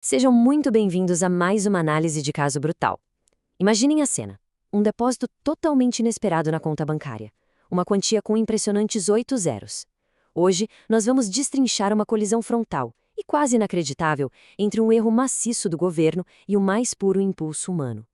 Sejam muito bem-vindos a mais uma análise de caso brutal. Imaginem a cena. Um depósito totalmente inesperado na conta bancária. Uma quantia com impressionantes 8 zeros. Hoje, nós vamos destrinchar uma colisão frontal, e quase inacreditável, entre um erro maciço do governo e o mais puro impulso humano.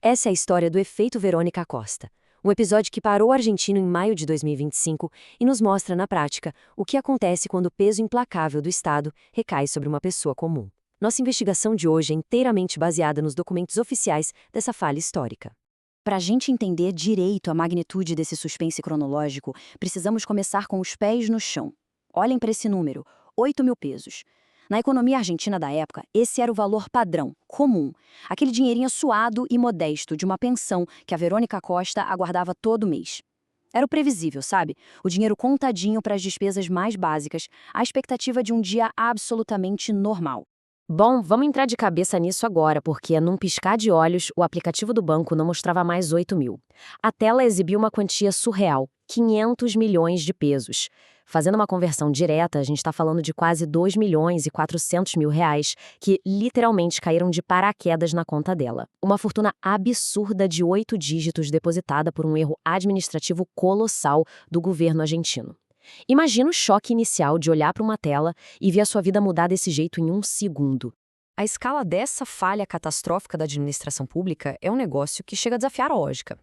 Essa é a história do efeito Verônica Acosta, um episódio que parou o argentino em maio de 2025 e nos mostra, na prática, o que acontece quando o peso implacável do Estado recai sobre uma pessoa comum. Nossa investigação de hoje é inteiramente baseada nos documentos oficiais dessa falha histórica. Para a gente entender direito a magnitude desse suspense cronológico, precisamos começar com os pés no chão. Olhem para esse número, 8 mil pesos. Na economia argentina da época, esse era o valor padrão, comum. Aquele dinheirinho suado e modesto de uma pensão que a Verônica Costa aguardava todo mês. Era o previsível, sabe? O dinheiro contadinho para as despesas mais básicas, a expectativa de um dia absolutamente normal. Bom, vamos entrar de cabeça nisso agora, porque num piscar de olhos, o aplicativo do banco não mostrava mais 8 mil. A tela exibiu uma quantia surreal, 500 milhões de pesos. Fazendo uma conversão direta, a gente está falando de quase 2 milhões e 400 mil reais, que literalmente caíram de paraquedas na conta dela. Uma fortuna absurda de 8 dígitos depositada por um erro administrativo colossal do governo argentino. Imagina o choque inicial de olhar para uma tela e ver a sua vida mudar desse jeito em um segundo. A escala dessa falha catastrófica da administração pública é um negócio que chega a desafiar a lógica.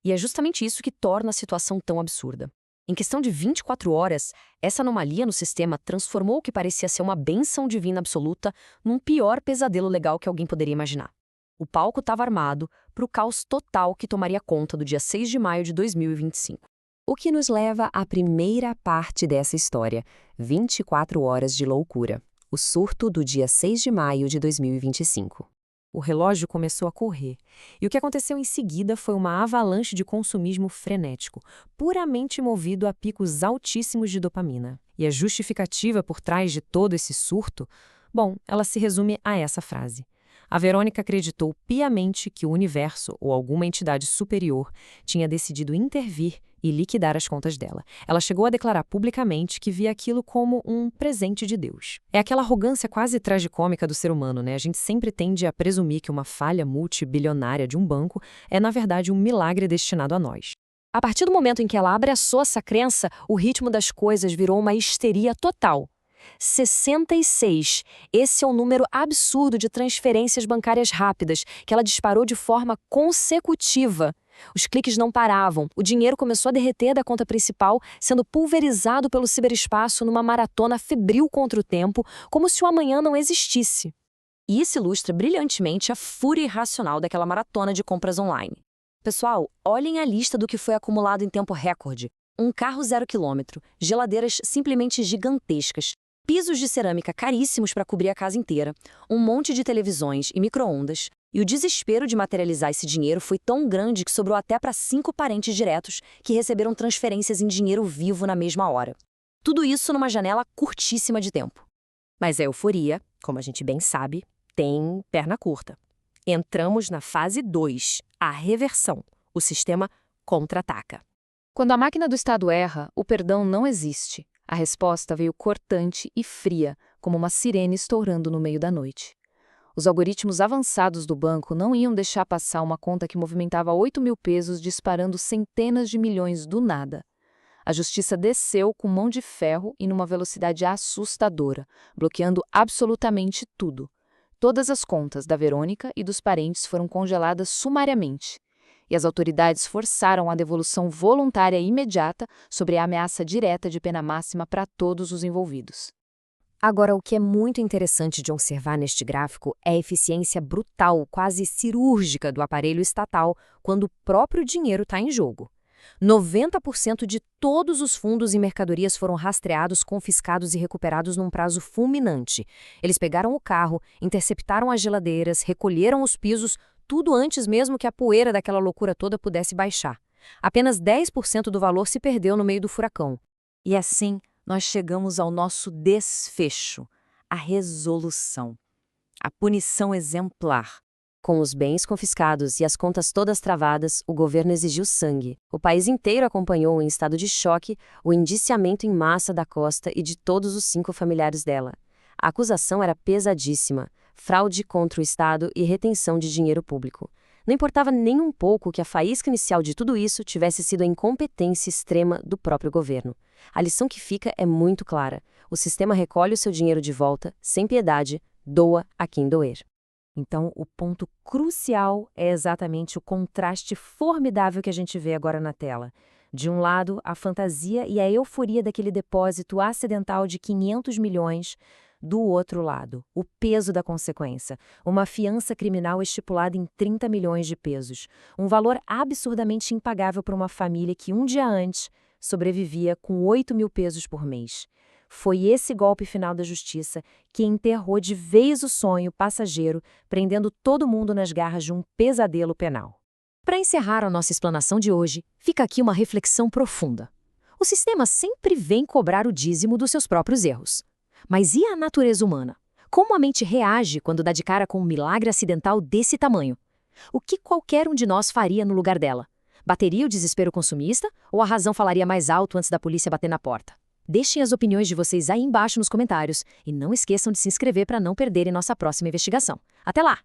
E é justamente isso que torna a situação tão absurda. Em questão de 24 horas, essa anomalia no sistema transformou o que parecia ser uma bênção divina absoluta num pior pesadelo legal que alguém poderia imaginar. O palco estava armado para o caos total que tomaria conta do dia 6 de maio de 2025. O que nos leva à primeira parte dessa história, 24 horas de loucura. O surto do dia 6 de maio de 2025. O relógio começou a correr, e o que aconteceu em seguida foi uma avalanche de consumismo frenético, puramente movido a picos altíssimos de dopamina. E a justificativa por trás de todo esse surto, bom, ela se resume a essa frase. A Verônica acreditou piamente que o universo, ou alguma entidade superior, tinha decidido intervir e liquidar as contas dela. Ela chegou a declarar publicamente que via aquilo como um presente de Deus. É aquela arrogância quase tragicômica do ser humano, né? A gente sempre tende a presumir que uma falha multibilionária de um banco é, na verdade, um milagre destinado a nós. A partir do momento em que ela abraçou essa crença, o ritmo das coisas virou uma histeria total. 66. Esse é um número absurdo de transferências bancárias rápidas que ela disparou de forma consecutiva. Os cliques não paravam, o dinheiro começou a derreter da conta principal, sendo pulverizado pelo ciberespaço numa maratona febril contra o tempo, como se o amanhã não existisse. E isso ilustra brilhantemente a fúria irracional daquela maratona de compras online. Pessoal, olhem a lista do que foi acumulado em tempo recorde. Um carro 0 km, geladeiras simplesmente gigantescas, pisos de cerâmica caríssimos para cobrir a casa inteira, um monte de televisões e micro-ondas, e o desespero de materializar esse dinheiro foi tão grande que sobrou até para 5 parentes diretos que receberam transferências em dinheiro vivo na mesma hora. Tudo isso numa janela curtíssima de tempo. Mas a euforia, como a gente bem sabe, tem perna curta. Entramos na fase 2, a reversão. O sistema contra-ataca. Quando a máquina do Estado erra, o perdão não existe. A resposta veio cortante e fria, como uma sirene estourando no meio da noite. Os algoritmos avançados do banco não iam deixar passar uma conta que movimentava 8 mil pesos disparando centenas de milhões do nada. A justiça desceu com mão de ferro e numa velocidade assustadora, bloqueando absolutamente tudo. Todas as contas da Verônica e dos parentes foram congeladas sumariamente. E as autoridades forçaram a devolução voluntária imediata sobre a ameaça direta de pena máxima para todos os envolvidos. Agora, o que é muito interessante de observar neste gráfico é a eficiência brutal, quase cirúrgica do aparelho estatal quando o próprio dinheiro está em jogo. 90% de todos os fundos e mercadorias foram rastreados, confiscados e recuperados num prazo fulminante. Eles pegaram o carro, interceptaram as geladeiras, recolheram os pisos, tudo antes mesmo que a poeira daquela loucura toda pudesse baixar. Apenas 10% do valor se perdeu no meio do furacão. E assim, nós chegamos ao nosso desfecho, a resolução, a punição exemplar. Com os bens confiscados e as contas todas travadas, o governo exigiu sangue. O país inteiro acompanhou em estado de choque o indiciamento em massa da Costa e de todos os 5 familiares dela. A acusação era pesadíssima. fraude contra o Estado e retenção de dinheiro público. Não importava nem um pouco que a faísca inicial de tudo isso tivesse sido a incompetência extrema do próprio governo. A lição que fica é muito clara. O sistema recolhe o seu dinheiro de volta, sem piedade, doa a quem doer. Então, o ponto crucial é exatamente o contraste formidável que a gente vê agora na tela. De um lado, a fantasia e a euforia daquele depósito acidental de 500 milhões. Do outro lado, o peso da consequência, uma fiança criminal estipulada em 30 milhões de pesos, um valor absurdamente impagável para uma família que um dia antes sobrevivia com 8 mil pesos por mês. Foi esse golpe final da justiça que enterrou de vez o sonho passageiro, prendendo todo mundo nas garras de um pesadelo penal. Para encerrar a nossa explanação de hoje, fica aqui uma reflexão profunda. O sistema sempre vem cobrar o dízimo dos seus próprios erros. Mas e a natureza humana? Como a mente reage quando dá de cara com um milagre acidental desse tamanho? O que qualquer um de nós faria no lugar dela? Bateria o desespero consumista ou a razão falaria mais alto antes da polícia bater na porta? Deixem as opiniões de vocês aí embaixo nos comentários e não esqueçam de se inscrever para não perderem nossa próxima investigação. Até lá!